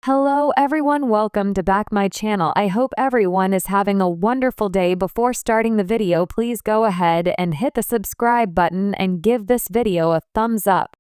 Hello everyone, welcome to back my channel. I hope everyone is having a wonderful day. Before starting the video, please go ahead and hit the subscribe button and give this video a thumbs up.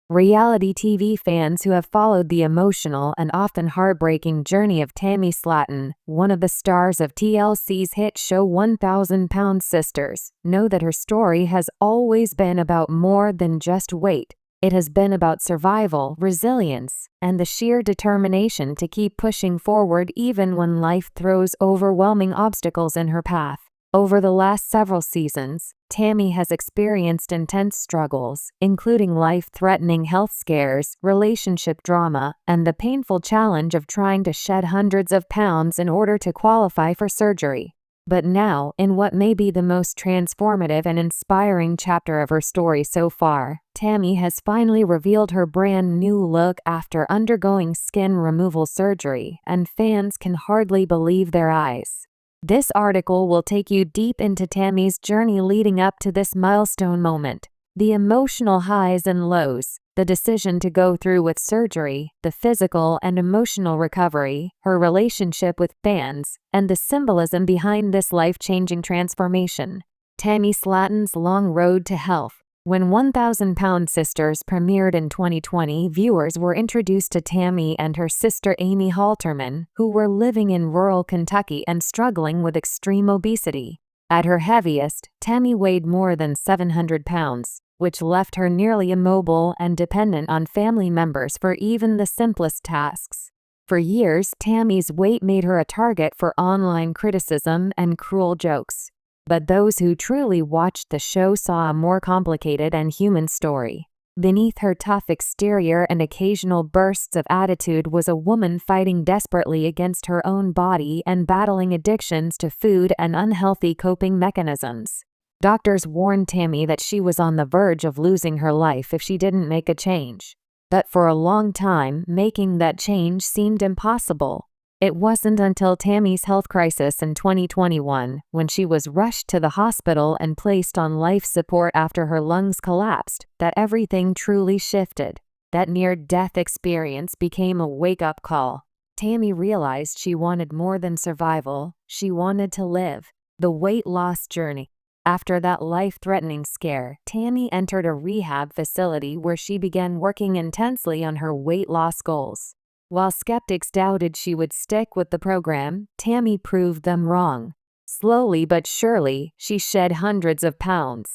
Reality TV fans who have followed the emotional and often heartbreaking journey of Tammy Slaton, one of the stars of TLC's hit show 1,000 Pound Sisters, know that her story has always been about more than just weight. It has been about survival, resilience, and the sheer determination to keep pushing forward even when life throws overwhelming obstacles in her path. Over the last several seasons, Tammy has experienced intense struggles, including life-threatening health scares, relationship drama, and the painful challenge of trying to shed hundreds of pounds in order to qualify for surgery. But now, in what may be the most transformative and inspiring chapter of her story so far, Tammy has finally revealed her brand new look after undergoing skin removal surgery, and fans can hardly believe their eyes. This article will take you deep into Tammy's journey leading up to this milestone moment. The emotional highs and lows, the decision to go through with surgery, the physical and emotional recovery, her relationship with fans, and the symbolism behind this life-changing transformation. Tammy Slaton's long road to health. When 1,000 Pound Sisters premiered in 2020, viewers were introduced to Tammy and her sister Amy Halterman, who were living in rural Kentucky and struggling with extreme obesity. At her heaviest, Tammy weighed more than 700 pounds. Which left her nearly immobile and dependent on family members for even the simplest tasks. For years, Tammy's weight made her a target for online criticism and cruel jokes. But those who truly watched the show saw a more complicated and human story. Beneath her tough exterior and occasional bursts of attitude was a woman fighting desperately against her own body and battling addictions to food and unhealthy coping mechanisms. Doctors warned Tammy that she was on the verge of losing her life if she didn't make a change. But for a long time, making that change seemed impossible. It wasn't until Tammy's health crisis in 2021, when she was rushed to the hospital and placed on life support after her lungs collapsed, that everything truly shifted. That near-death experience became a wake-up call. Tammy realized she wanted more than survival, she wanted to live. The weight loss journey. After that life-threatening scare, Tammy entered a rehab facility where she began working intensely on her weight loss goals. While skeptics doubted she would stick with the program, Tammy proved them wrong. Slowly but surely, she shed hundreds of pounds.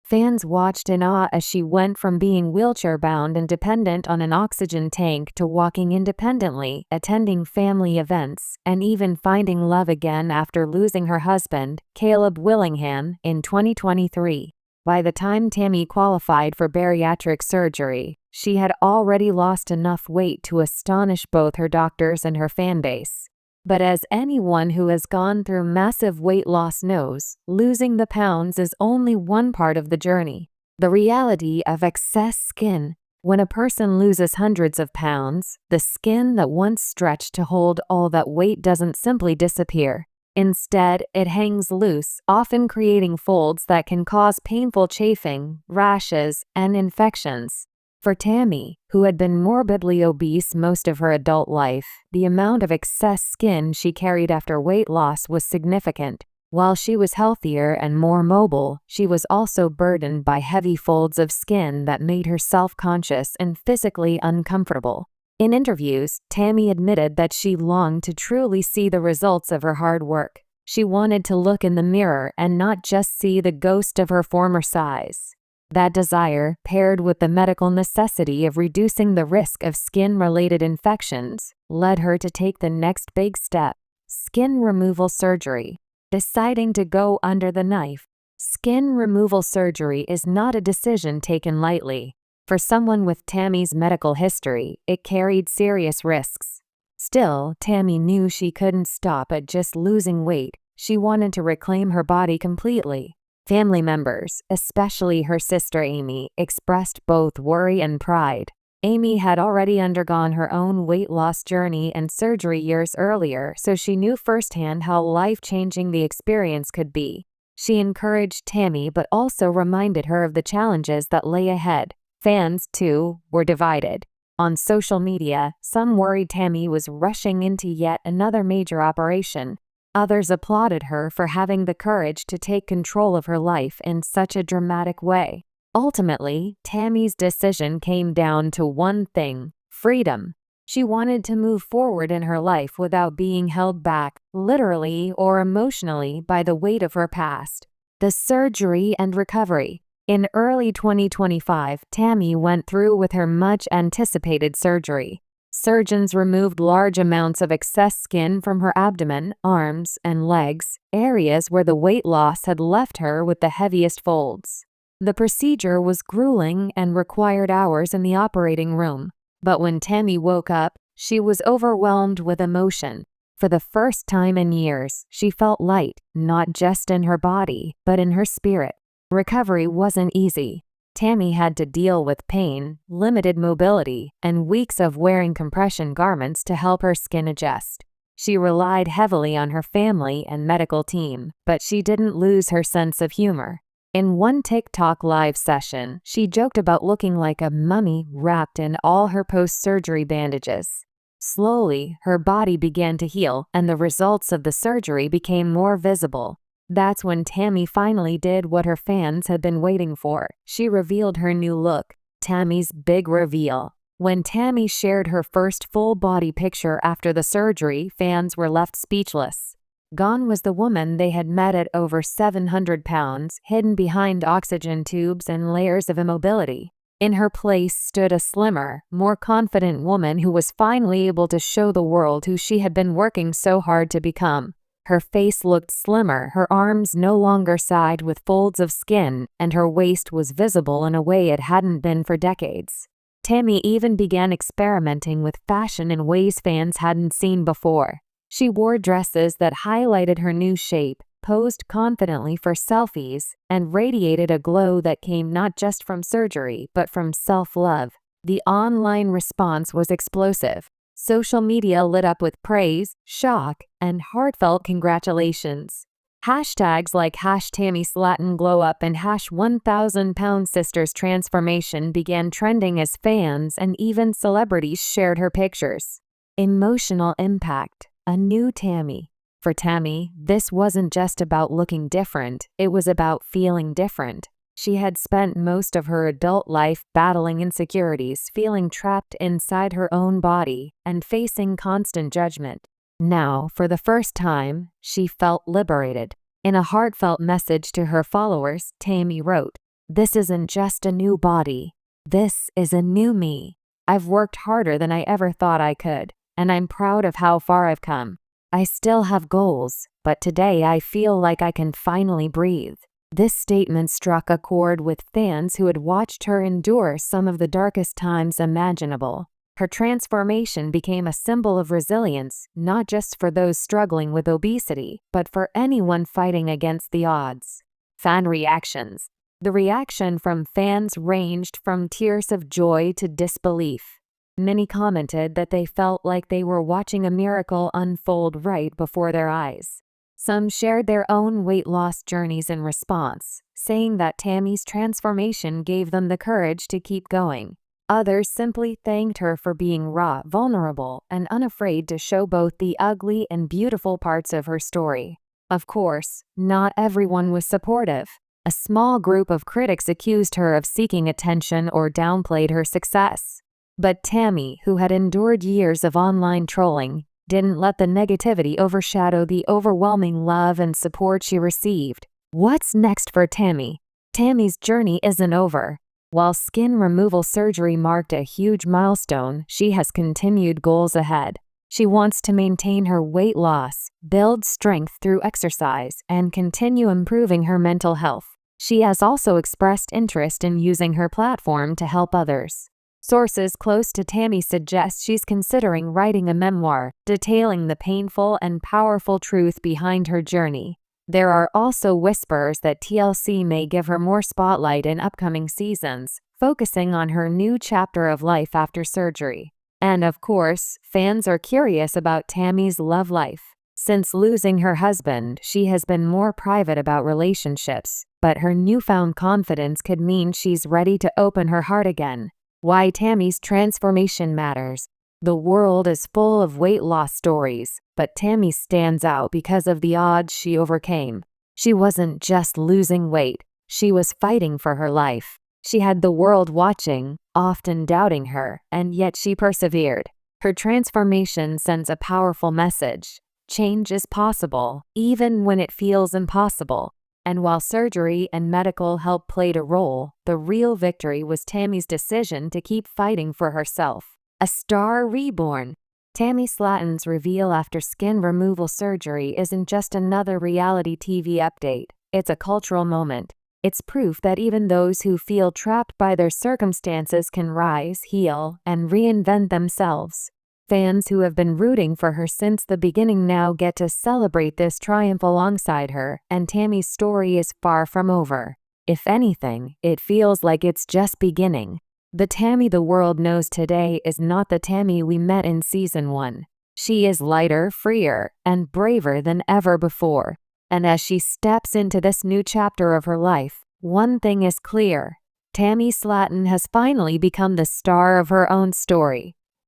Fans watched in awe as she went from being wheelchair-bound and dependent on an oxygen tank to walking independently, attending family events, and even finding love again after losing her husband, Caleb Willingham, in 2023. By the time Tammy qualified for bariatric surgery, she had already lost enough weight to astonish both her doctors and her fanbase. But as anyone who has gone through massive weight loss knows, losing the pounds is only one part of the journey. The reality of excess skin. When a person loses hundreds of pounds, the skin that once stretched to hold all that weight doesn't simply disappear. Instead, it hangs loose, often creating folds that can cause painful chafing, rashes, and infections. For Tammy, who had been morbidly obese most of her adult life, the amount of excess skin she carried after weight loss was significant. While she was healthier and more mobile, she was also burdened by heavy folds of skin that made her self-conscious and physically uncomfortable. In interviews, Tammy admitted that she longed to truly see the results of her hard work. She wanted to look in the mirror and not just see the ghost of her former size. That desire, paired with the medical necessity of reducing the risk of skin-related infections, led her to take the next big step: skin removal surgery. Deciding to go under the knife. Skin removal surgery is not a decision taken lightly. For someone with Tammy's medical history, it carried serious risks. Still, Tammy knew she couldn't stop at just losing weight. She wanted to reclaim her body completely. Family members, especially her sister Amy, expressed both worry and pride. Amy had already undergone her own weight loss journey and surgery years earlier, so she knew firsthand how life-changing the experience could be. She encouraged Tammy but also reminded her of the challenges that lay ahead. Fans, too, were divided. On social media, some worried Tammy was rushing into yet another major operation. Others applauded her for having the courage to take control of her life in such a dramatic way. Ultimately, Tammy's decision came down to one thing: freedom. She wanted to move forward in her life without being held back, literally or emotionally, by the weight of her past. The surgery and recovery. In early 2025, Tammy went through with her much-anticipated surgery. Surgeons removed large amounts of excess skin from her abdomen, arms, and legs, areas where the weight loss had left her with the heaviest folds. The procedure was grueling and required hours in the operating room. But when Tammy woke up, she was overwhelmed with emotion. For the first time in years, she felt light, not just in her body, but in her spirit. Recovery wasn't easy. Tammy had to deal with pain, limited mobility, and weeks of wearing compression garments to help her skin adjust. She relied heavily on her family and medical team, but she didn't lose her sense of humor. In one TikTok live session, she joked about looking like a mummy wrapped in all her post-surgery bandages. Slowly, her body began to heal, and the results of the surgery became more visible. That's when Tammy finally did what her fans had been waiting for. She revealed her new look. Tammy's big reveal. When Tammy shared her first full-body picture after the surgery, fans were left speechless. Gone was the woman they had met at over 700 pounds, hidden behind oxygen tubes and layers of immobility. In her place stood a slimmer, more confident woman who was finally able to show the world who she had been working so hard to become. Her face looked slimmer, her arms no longer sagged with folds of skin, and her waist was visible in a way it hadn't been for decades. Tammy even began experimenting with fashion in ways fans hadn't seen before. She wore dresses that highlighted her new shape, posed confidently for selfies, and radiated a glow that came not just from surgery, but from self-love. The online response was explosive. Social media lit up with praise, shock, and heartfelt congratulations. Hashtags like #TammySlatonGlowUp and #1000PoundSisters Transformation began trending as fans and even celebrities shared her pictures. Emotional impact. A new Tammy. For Tammy, this wasn't just about looking different, it was about feeling different. She had spent most of her adult life battling insecurities, feeling trapped inside her own body, and facing constant judgment. Now, for the first time, she felt liberated. In a heartfelt message to her followers, Tammy wrote, "This isn't just a new body. This is a new me. I've worked harder than I ever thought I could, and I'm proud of how far I've come. I still have goals, but today I feel like I can finally breathe." This statement struck a chord with fans who had watched her endure some of the darkest times imaginable. Her transformation became a symbol of resilience, not just for those struggling with obesity, but for anyone fighting against the odds. Fan reactions. The reaction from fans ranged from tears of joy to disbelief. Many commented that they felt like they were watching a miracle unfold right before their eyes. Some shared their own weight loss journeys in response, saying that Tammy's transformation gave them the courage to keep going. Others simply thanked her for being raw, vulnerable, and unafraid to show both the ugly and beautiful parts of her story. Of course, not everyone was supportive. A small group of critics accused her of seeking attention or downplayed her success. But Tammy, who had endured years of online trolling, didn't let the negativity overshadow the overwhelming love and support she received. What's next for Tammy? Tammy's journey isn't over. While skin removal surgery marked a huge milestone, she has continued goals ahead. She wants to maintain her weight loss, build strength through exercise, and continue improving her mental health. She has also expressed interest in using her platform to help others. Sources close to Tammy suggest she's considering writing a memoir, detailing the painful and powerful truth behind her journey. There are also whispers that TLC may give her more spotlight in upcoming seasons, focusing on her new chapter of life after surgery. And of course, fans are curious about Tammy's love life. Since losing her husband, she has been more private about relationships, but her newfound confidence could mean she's ready to open her heart again. Why Tammy's transformation matters. The world is full of weight loss stories, but Tammy stands out because of the odds she overcame. She wasn't just losing weight, she was fighting for her life. She had the world watching, often doubting her, and yet she persevered. Her transformation sends a powerful message. Change is possible, even when it feels impossible. And while surgery and medical help played a role, the real victory was Tammy's decision to keep fighting for herself. A star reborn. Tammy Slaton's reveal after skin removal surgery isn't just another reality TV update. It's a cultural moment. It's proof that even those who feel trapped by their circumstances can rise, heal, and reinvent themselves. Fans who have been rooting for her since the beginning now get to celebrate this triumph alongside her, and Tammy's story is far from over. If anything, it feels like it's just beginning. The Tammy the world knows today is not the Tammy we met in Season 1. She is lighter, freer, and braver than ever before. And as she steps into this new chapter of her life, one thing is clear. Tammy Slaton has finally become the star of her own story.